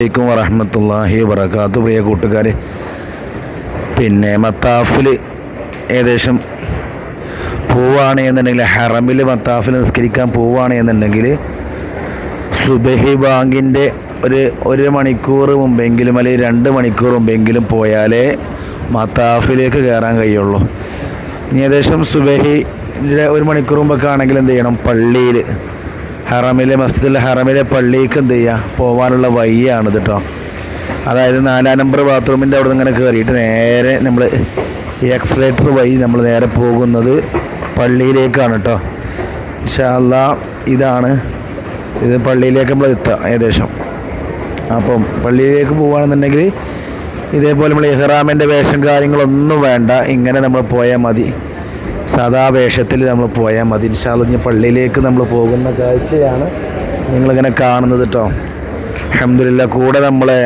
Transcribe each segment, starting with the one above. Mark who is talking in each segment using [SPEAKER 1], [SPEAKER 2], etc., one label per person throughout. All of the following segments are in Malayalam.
[SPEAKER 1] അലൈക്കും വറഹ്മത്തുള്ളാഹി വബറകാതുഹു. പ്രിയ കൂട്ടുകാരെ, പിന്നെ മത്താഫിൽ ഏകദേശം പോവുകയാണ് എന്നുണ്ടെങ്കിൽ, ഹറമിൽ മത്താഫിൽ നിസ്കരിക്കാൻ പോവുകയാണ് എന്നുണ്ടെങ്കിൽ സുബഹി ബാങ്കിൻ്റെ ഒരു മണിക്കൂർ മുമ്പെങ്കിലും അല്ലെങ്കിൽ 2 മണിക്കൂർ മുമ്പെങ്കിലും പോയാലേ മത്താഫിലേക്ക് കയറാൻ കഴിയുള്ളൂ. ഇനി ഏകദേശം സുബഹിൻ്റെ 1 മണിക്കൂർ മുമ്പൊക്കെ ആണെങ്കിൽ എന്ത് ചെയ്യണം, പള്ളിയിൽ ഹറമിലെ മസ്ജിദുൽ ഹറമിലെ പള്ളിക്ക് എന്ത് ചെയ്യുക, പോകാനുള്ള വഴിയാണിത് കേട്ടോ. അതായത് 4 നമ്പർ ബാത്റൂമിൻ്റെ അവിടെ നിന്ന് ഇങ്ങനെ കയറിയിട്ട് നേരെ നമ്മൾ ഈ എക്സലേറ്റർ വഴി നമ്മൾ നേരെ പോകുന്നത് പള്ളിയിലേക്കാണ് കേട്ടോ. ഇൻഷാ അല്ലാഹ് ഇത് പള്ളിയിലേക്ക് നമ്മൾ എത്തുക ഏകദേശം. അപ്പം പള്ളിയിലേക്ക് പോകുകയാണെന്നുണ്ടെങ്കിൽ ഇതേപോലെ നമ്മൾ ഇഹ്റാമിൻ്റെ വേഷം കാര്യങ്ങളൊന്നും വേണ്ട, ഇങ്ങനെ നമ്മൾ പോയാൽ മതി, സാധാ വേഷത്തിൽ നമ്മൾ പോയാൽ മതി. ഇൻഷാ അല്ലാഹ് ഇനി പള്ളിയിലേക്ക് നമ്മൾ പോകുന്ന കാഴ്ചയാണ് നിങ്ങളിങ്ങനെ കാണുന്നത് കേട്ടോ. അൽഹംദുലില്ലാഹ്. കൂടെ നമ്മളെ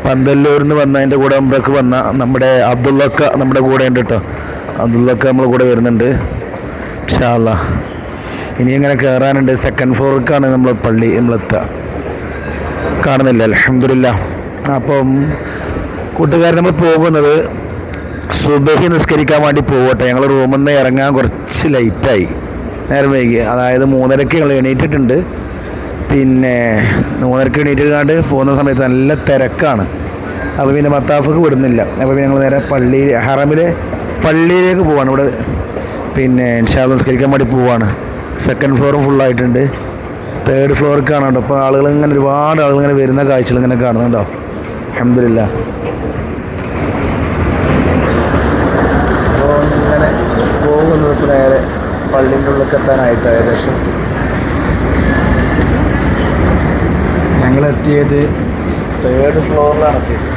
[SPEAKER 1] പന്തല്ലൂരിൽ നിന്ന് വന്നതിൻ്റെ കൂടെ ഉംറക്ക് വന്ന നമ്മുടെ അബ്ദുള്ളക്ക നമ്മുടെ കൂടെ ഉണ്ട് കേട്ടോ. അബ്ദുള്ളക്ക നമ്മളെ കൂടെ വരുന്നുണ്ട് ഇൻഷാ അല്ലാഹ്. ഇനി ഇങ്ങനെ കയറാനുണ്ട്. 2nd ഫ്ലോറിലേക്കാണ് നമ്മൾ പള്ളി നമ്മളെത്തുക. കാണുന്നില്ല, അൽഹംദുലില്ലാഹ്. അപ്പം കൂട്ടുകാർ, നമ്മൾ പോകുന്നത് സുബഹി നിസ്കരിക്കാൻ വേണ്ടി പോകട്ടെ. ഞങ്ങൾ റൂമിൽ നിന്ന് ഇറങ്ങാൻ കുറച്ച് ലൈറ്റായി, നേരം വൈകി. അതായത് 3:30 ഞങ്ങൾ എണീറ്റിട്ടുണ്ട്. പിന്നെ 3:30 എണീറ്റിട്ട് പോകുന്ന സമയത്ത് നല്ല തിരക്കാണ്. അപ്പോൾ പിന്നെ മത്താഫക്ക് വിടുന്നില്ല. അപ്പോൾ ഞങ്ങൾ നേരെ പള്ളിയിലേക്ക് പോവാണ്. ഇവിടെ പിന്നെ ഇൻഷാ അല്ലാഹ് നിസ്കരിക്കാൻ വേണ്ടി പോവാണ്. 2nd ഫ്ലോറും ഫുള്ളായിട്ടുണ്ട്. 3rd ഫ്ലോറിലേക്കാണ് കേട്ടോ. അപ്പോൾ ഒരുപാട് ആളുകൾ ഇങ്ങനെ വരുന്ന കാഴ്ചകൾ ഇങ്ങനെ കാണുന്നുണ്ടോ. അൽഹംദുലില്ലാഹ്. ഇങ്ങനെ പോകുന്നത് നേരെ പള്ളിൻ്റെ ഉള്ളിലേക്ക് എത്താനായിട്ട് ഏകദേശം ഞങ്ങളെത്തിയത് 3rd ഫ്ലോറിലാണ് എത്തിയത്.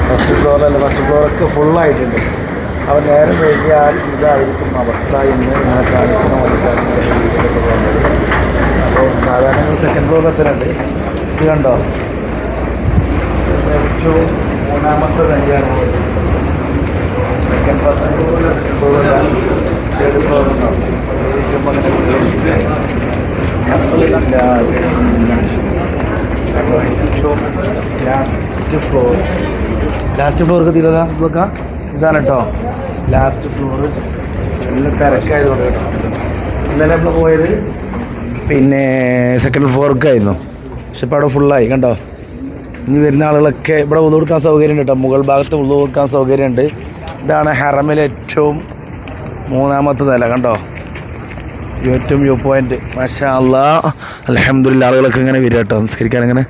[SPEAKER 1] 1st ഫ്ലോറിലല്ല, 1st ഫ്ലോറൊക്കെ ഫുള്ളായിട്ടുണ്ട്. അപ്പോൾ നേരെ വൈകിയാൽ ഇതായിരിക്കും അവസ്ഥ എന്ന് നിങ്ങളെ കാണിക്കുന്ന വേണ്ടിയിട്ടാണ്. അപ്പോൾ സാധാരണ ഞങ്ങൾ 2nd ഫ്ലോറിൽ എത്തുന്നുണ്ട്. ഇത് കണ്ടോ, ഏറ്റവും 3ാമത്തെ നിലയാണ്. 2nd ഫ്ലോറിൽ 3rd ഫ്ലോറുണ്ടാവും. ലാസ്റ്റ് ഫ്ലോർക്ക് തീരാ ഇതൊക്കെ ഇതാണ് കേട്ടോ. ലാസ്റ്റ് ഫ്ലോറ് നല്ല തിരക്കായതുകൊണ്ട് കേട്ടോ. ഇന്നലെ നമ്മൾ പോയത് പിന്നെ 2nd ഫ്ലോർക്കായിരുന്നു. പക്ഷെ ഇപ്പോൾ അവിടെ ഫുള്ളായി കണ്ടോ. ഇനി വരുന്ന ആളുകളൊക്കെ ഇവിടെ ഉളു കൊടുക്കാൻ സൗകര്യമുണ്ട് കേട്ടോ. മുകൾ ഭാഗത്ത് ഉളു കൊടുക്കാൻ സൗകര്യമുണ്ട്. ഇതാണ് ഹറമിലെ ഏറ്റവും 3ാമത്തെ നില കണ്ടോ, ഏറ്റവും വ്യൂ പോയിന്റ്. മാഷാ അല്ലാഹ്. അൽഹംദുലില്ലാഹ്. ആളുകളൊക്കെ ഇങ്ങനെ വരിക കേട്ടോ നിസ്കരിക്കാൻ. ഇങ്ങനെ